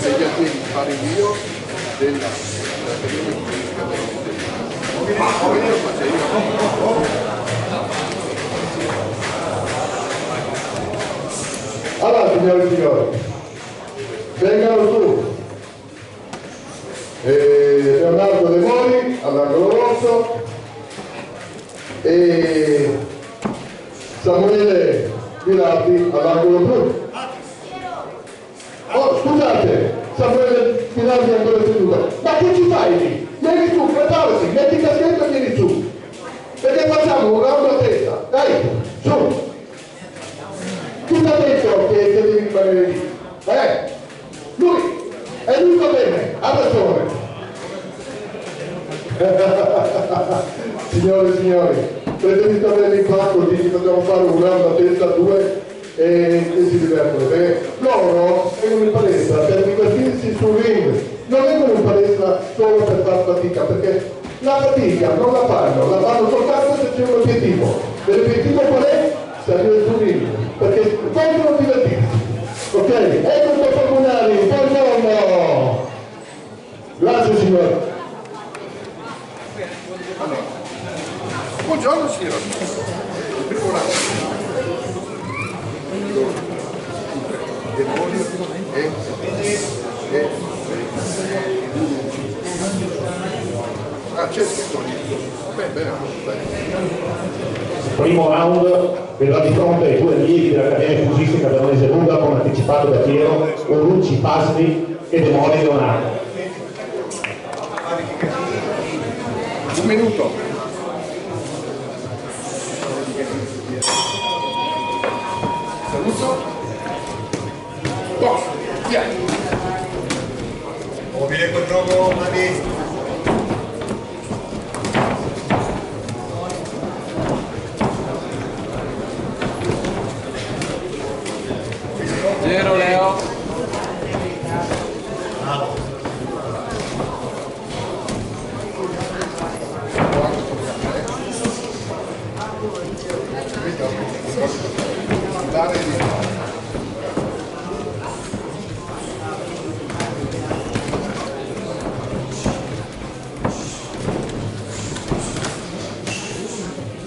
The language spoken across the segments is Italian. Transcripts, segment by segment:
segnati il pari io della allora, signore e signori, vengano su Leonardo De Mori all'angolo rosso e Samuele Pirati all'angolo blu. Oh, scusate, Samuele Pirati ancora seduto. Ma che ci fai lì? Vieni su, preparati, metti il caschetto e vieni su. Perché facciamo un round a testa. Dai, su. Chi ti ha detto che devi rimanere lì? Lui! E lui va bene, ha ragione. Signore e signori, preferite averli qua così ci facciamo fare un round a testa, due e si divertono. Loro vengono in palestra per divertirsi sul ring, non vengono in palestra solo per far fatica, perché la fatica non la fanno soltanto se c'è un obiettivo. L'obiettivo qual è? Salire sul ring, perché vogliono divertirsi. Ok? Ecco il dottor Munari, buongiorno! Grazie signore. Allora, buongiorno signora. Il primo round. Demonio c'è scritto lì. Bene. Primo round vedrà di fronte ai due allievi dell'Accademia Fusistica Veronese Lunga, come anticipato da Piero, Urrucci Pasli e De Mori Leonardo. Un minuto. Saluto. Box, via. Mobile col gioco, Mani. Zero Leo.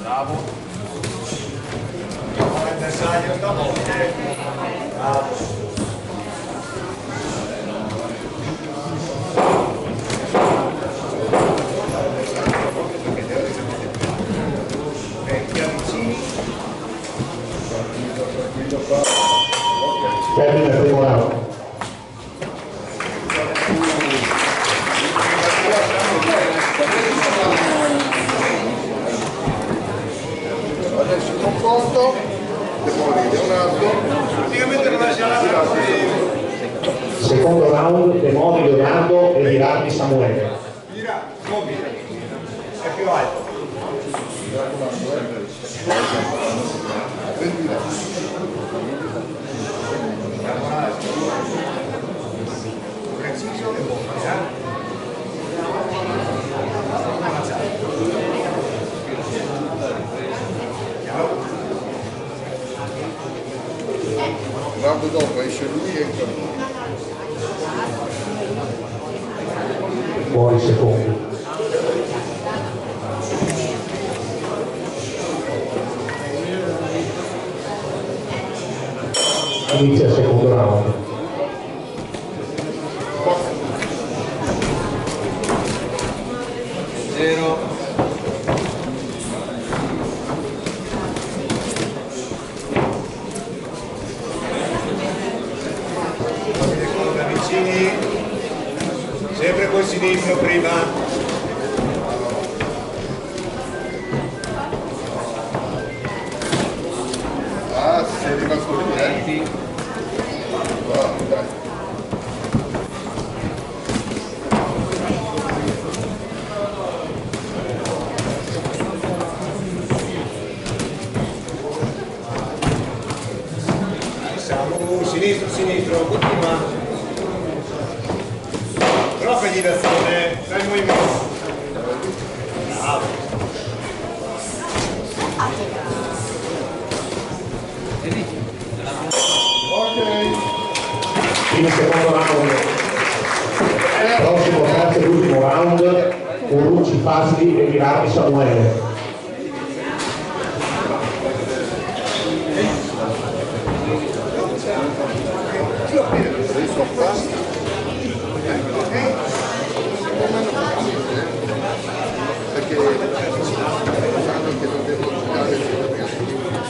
Bravo. L'avversario stavolta. Bravo. Termina il primo round. Adesso il confronto. Demoni Leonardo. Praticamente non è già Secondo round, De Mori Leonardo e Virardi Samuele. Mira, mobile. È più alto. Preciso e buono, Round dopo esce lui e entra lui. Buoni secondi. Inizia il secondo round. Zero. da vicini, sempre col sinistro prima. Ah, sei rimasto lì, dai. Siamo sinistro, continua. Troppa direzione, fai il movimento. Bravo. Ok. Fine secondo round. Urucci Fasli e Virardi Samuele. Perché sanno che non devo giocare.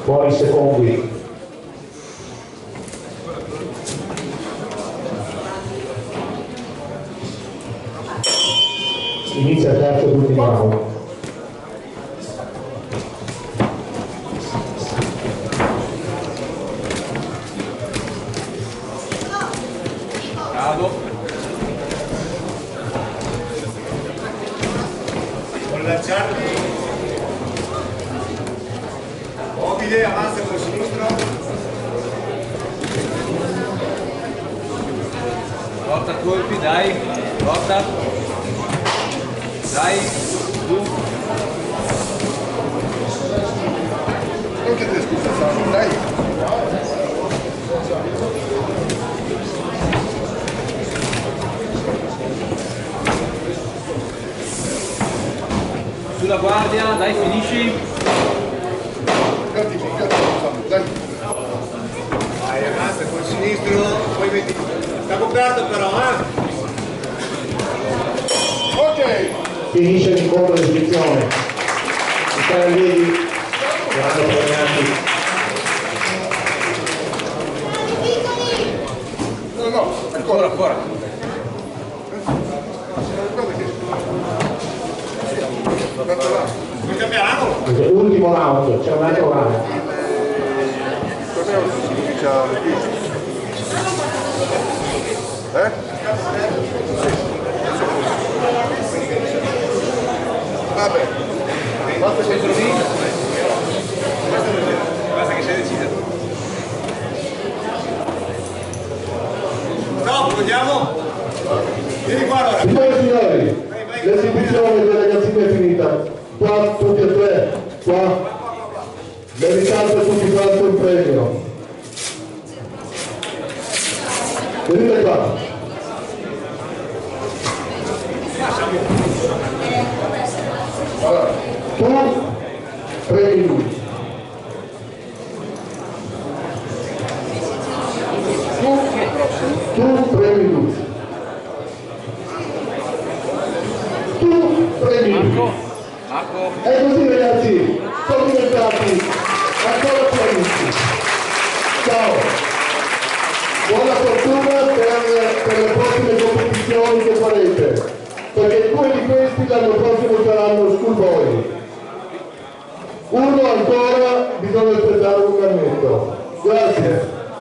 Fuori secondi. Inizia il terzo ed ultimo round. Bravo. Con l'alciarti. Mobile, avanza con il sinistro. Porta colpi, dai, porta. Dai, giù. Non che te scusa, Sandro, dai. Sulla guardia, dai, finisci. Sandro, dai. Vai, avanza con il sinistro. Poi vedi. Sta coperto però, Ok. Finisce l'incontro di esibizione. I cavalieri saranno premiati. No, Ancora. guarda là. Vuoi cambiare angolo? Ultimo round, c'è un altro round. Torneo si comincia alle 10. Vabbè. Basta che Centro lì. Basta che sei deciso. No, vogliamo? Vieni qua ora. Signore e signori, l'esibizione delle ragazzine è finita. Qua tutti e tre, qua. Meritate tutti quanti un premio. Venite qua. Allora, tu premi lui. Tu premi lui. Tu premi lui. Marco. E così ragazzi, sono diventati ancora più amici. Ciao. Buona fortuna per le prossime competizioni che farete, perché due di questi l'anno prossimo saranno schoolboy. Uno ancora bisogna aspettare un annetto. Grazie.